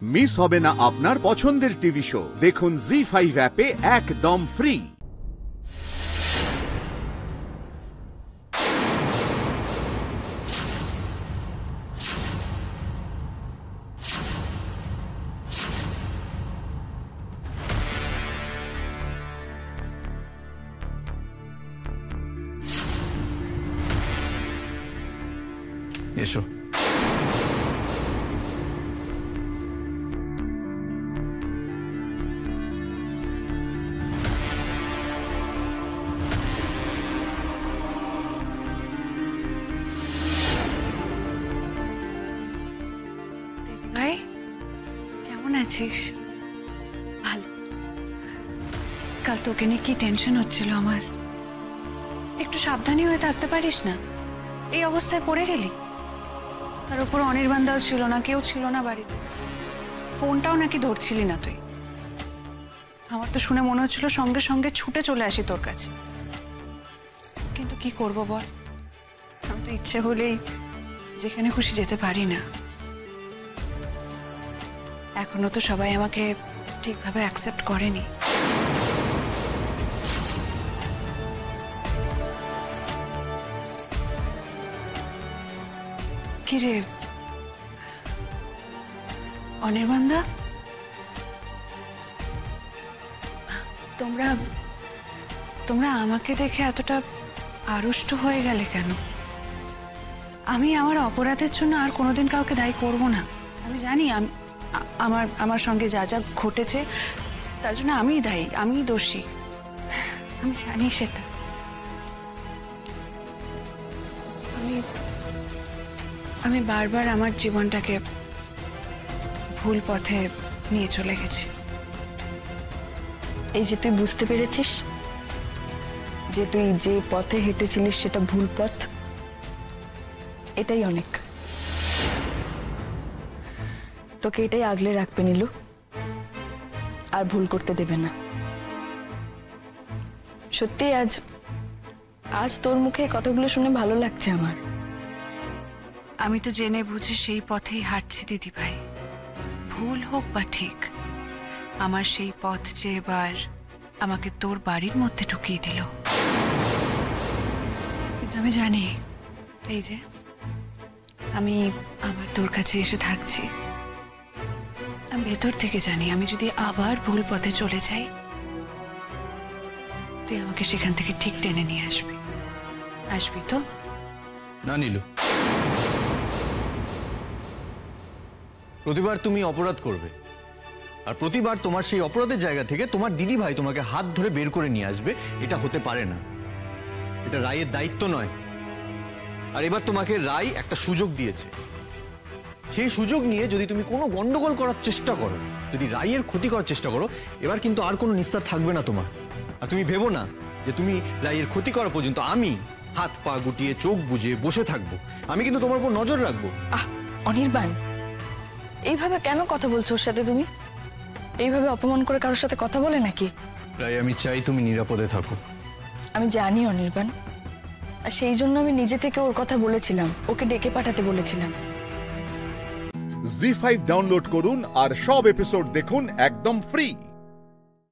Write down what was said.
Miss হবে না আপনার পছন্দের টিভি শো। দেখুন জি5 অ্যাপে একদম ফ্রি। এসো। ভাই কেমন আছিস? ভালো। কাল তোকে নিয়ে কি টেনশন হচ্ছিল আমার। একটু সাবধানী হয়ে থাকতে পারিস না? এই অবস্থায় পড়ে গেলি। তার উপর অনির্বাণদাও ছিল না, কেউ ছিল না বাড়িতে। ফোনটাও নাকি ধরছিলি না তুই। আমার তো শুনে মনে হচ্ছিল সঙ্গে সঙ্গে ছুটে চলে আসি তোর কাছে, কিন্তু কি করব বল, আমি তো ইচ্ছে হলেই যেখানে খুশি যেতে পারি না। এখনো তো সবাই আমাকে ঠিকভাবে অ্যাকসেপ্ট করেনি। কি রে অনির্বাণদা, তোমরা তোমরা আমাকে দেখে এতটা আড়ষ্ট হয়ে গেলে কেন? আমি আমার অপরাধের জন্য আর কোনোদিন কাউকে দায়ী করব না। আমি জানি আমার সঙ্গে যা যা ঘটেছে তার জন্য আমিই দায়ী, আমিই দোষী। আমি জানি সেটা। আমি বারবার আমার জীবনটাকে ভুল পথে নিয়ে চলে গেছি। এই যে তুই বুঝতে পেরেছিস যে তুই যে পথে হেঁটেছিলিস সেটা ভুল পথ, এটাই অনেক। তোকে এটাই আগলে রাখবে নীলু, আর ভুল করতে দেবে না। সত্যি আজ তোর মুখে কথাগুলো শুনে ভালো লাগছে আমার। আমি তো জেনে বুঝে সেই পথেই হাঁটছি দিদি ভাই, ভুল হোক বা ঠিক। আমার সেই পথ যে এবার আমাকে তোর বাড়ির মধ্যে ঢুকিয়ে দিল। কিন্তু আমি জানি এই যে আমি আবার তোর কাছে এসে থাকছি, আমি ভেতর থেকে জানি আমি যদি আবার ভুল পথে চলে যাই তুই আমাকে সেখান থেকে ঠিক টেনে নিয়ে আসবি। আসবি তো? না নীলু, প্রতিবার তুমি অপরাধ করবে আর প্রতিবার তোমার সেই অপরাধের জায়গা থেকে তোমার দিদি ভাই তোমাকে হাত ধরে বের করে নিয়ে আসবে, এটা হতে পারে না। এটা রায়ের দায়িত্ব নয়। আর এবার তোমাকে রায় একটা সুযোগ দিয়েছে। সেই সুযোগ নিয়ে যদি তুমি কোনো গন্ডগোল করার চেষ্টা করো, যদি রায়ের ক্ষতি করার চেষ্টা করো, এবার কিন্তু আর কোনো নিস্তার থাকবে না তোমার। আর তুমি ভেবো না যে তুমি রায়ের ক্ষতি করা পর্যন্ত আমি হাত পা গুটিয়ে চোখ বুজে বসে থাকবো। আমি কিন্তু তোমার উপর নজর রাখবো। অনির্বাণ, এইভাবে কেন কথা বলছো ওর সাথে? তুমি এইভাবে অপমান করে কারোর সাথে কথা বলে নাকি? রায়, আমি চাই তুমি নিরাপদে থাকো। আমি জানি অনির্বাণ, আর সেই জন্য আমি নিজে থেকে ওর কথা বলেছিলাম, ওকে ডেকে পাঠাতে বলেছিলাম। জি5 ডাউনলোড করুন আর সব এপিসোড দেখুন একদম ফ্রি।